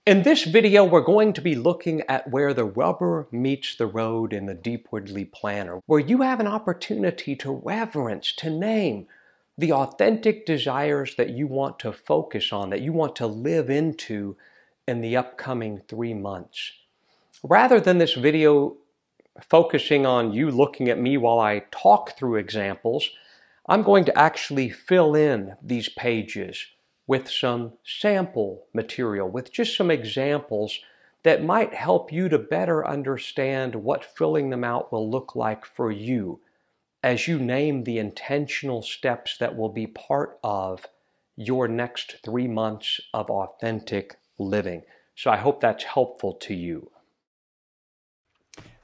In this video, we're going to be looking at where the rubber meets the road in the Deepwardly Planner, where you have an opportunity to reverence, to name the authentic desires that you want to focus on, that you want to live into in the upcoming 3 months. Rather than this video focusing on you looking at me while I talk through examples, I'm going to actually fill in these pages with some sample material, with just some examples that might help you to better understand what filling them out will look like for you as you name the intentional steps that will be part of your next 3 months of authentic living. So I hope that's helpful to you.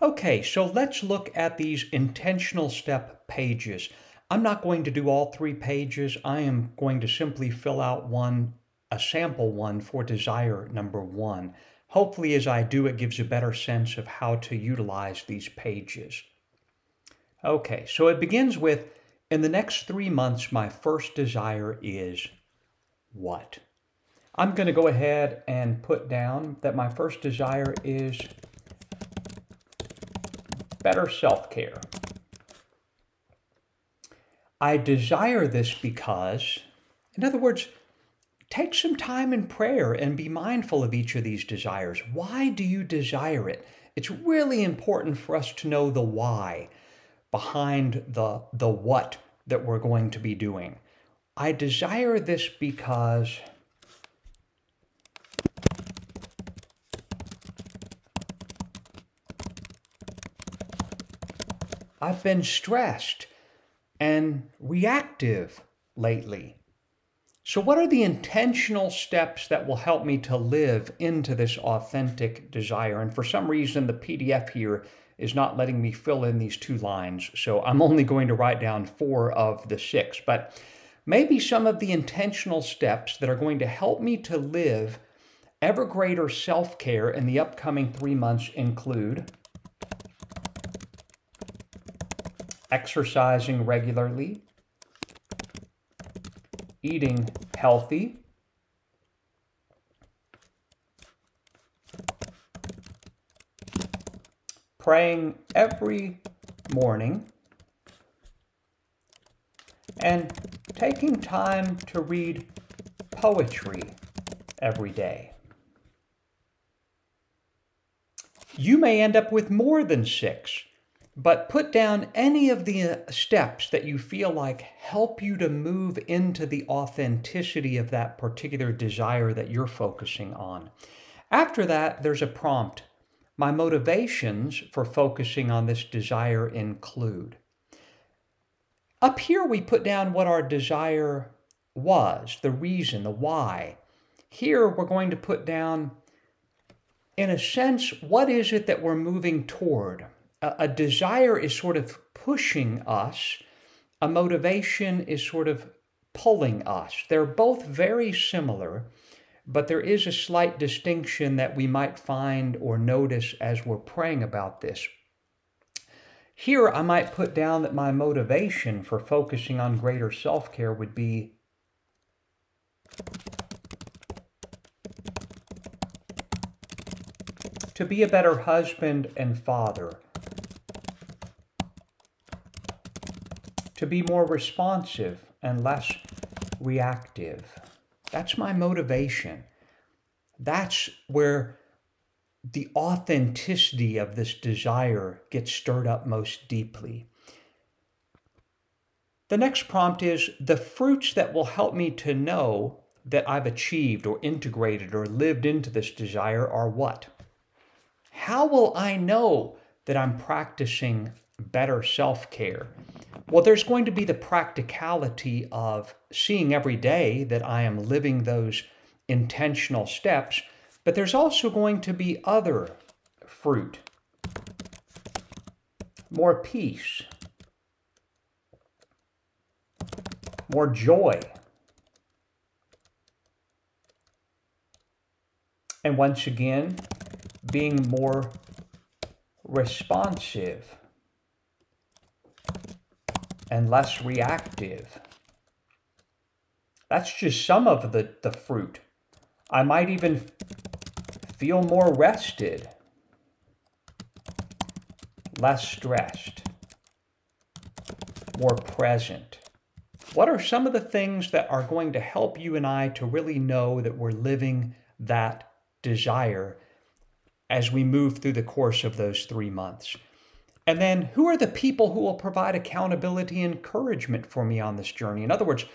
Okay, so let's look at these intentional step pages. I'm not going to do all 3 pages. I am going to simply fill out a sample one for desire number 1. Hopefully, as I do, it gives a better sense of how to utilize these pages. Okay, so it begins with, in the next 3 months, my first desire is what? I'm going to go ahead and put down that my first desire is better self-care. I desire this because, in other words, take some time in prayer and be mindful of each of these desires. Why do you desire it? It's really important for us to know the why behind the what that we're going to be doing. I desire this because I've been stressed and reactive lately. So what are the intentional steps that will help me to live into this authentic desire? And for some reason, the PDF here is not letting me fill in these 2 lines. So I'm only going to write down 4 of the 6. But maybe some of the intentional steps that are going to help me to live ever greater self-care in the upcoming 3 months include exercising regularly, eating healthy, praying every morning, and taking time to read poetry every day. You may end up with more than 6. But put down any of the steps that you feel like help you to move into the authenticity of that particular desire that you're focusing on. After that, there's a prompt. My motivations for focusing on this desire include. Up here, we put down what our desire was, the reason, the why. Here, we're going to put down, in a sense, what is it that we're moving toward? A desire is sort of pushing us. A motivation is sort of pulling us. They're both very similar, but there is a slight distinction that we might find or notice as we're praying about this. Here, I might put down that my motivation for focusing on greater self-care would be to be a better husband and father, to be more responsive and less reactive. That's my motivation. That's where the authenticity of this desire gets stirred up most deeply. The next prompt is the fruits that will help me to know that I've achieved or integrated or lived into this desire are what? How will I know that I'm practicing better self-care? Well, there's going to be the practicality of seeing every day that I am living those intentional steps, but there's also going to be other fruit. More peace, more joy, and once again, being more responsive and less reactive. That's just some of the fruit. I might even feel more rested, less stressed, more present? What are some of the things that are going to help you and I to really know that we're living that desire as we move through the course of those 3 months? And then who are the people who will provide accountability and encouragement for me on this journey? In other words,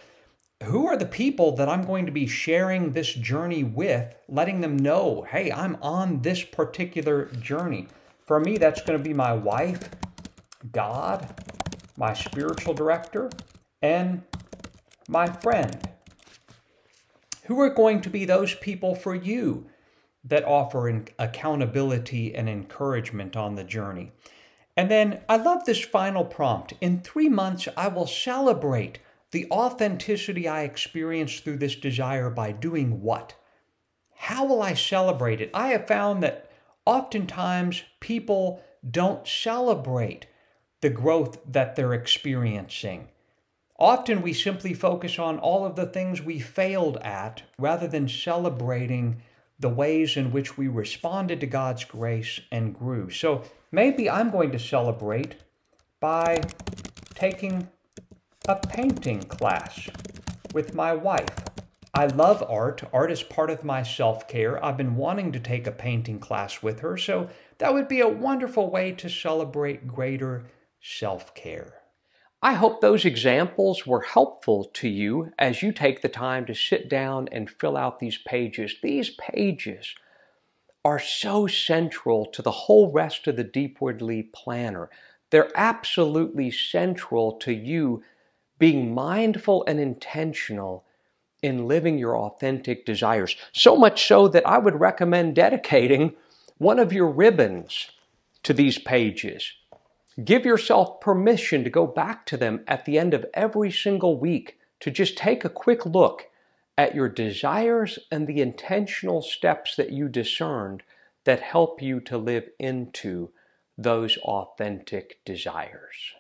who are the people that I'm going to be sharing this journey with, letting them know, hey, I'm on this particular journey? For me, that's going to be my wife, God, my spiritual director, and my friend. Who are going to be those people for you that offer accountability and encouragement on the journey? And then I love this final prompt. In 3 months, I will celebrate the authenticity I experienced through this desire by doing what? How will I celebrate it? I have found that oftentimes people don't celebrate the growth that they're experiencing. Often we simply focus on all of the things we failed at rather than celebrating the ways in which we responded to God's grace and grew. So maybe I'm going to celebrate by taking a painting class with my wife. I love art. Art is part of my self-care. I've been wanting to take a painting class with her, so that would be a wonderful way to celebrate greater self-care. I hope those examples were helpful to you as you take the time to sit down and fill out these pages. These pages are so central to the whole rest of the Deepwardly Planner. They're absolutely central to you being mindful and intentional in living your authentic desires. So much so that I would recommend dedicating one of your ribbons to these pages. Give yourself permission to go back to them at the end of every single week to just take a quick look at your desires and the intentional steps that you discerned that help you to live into those authentic desires.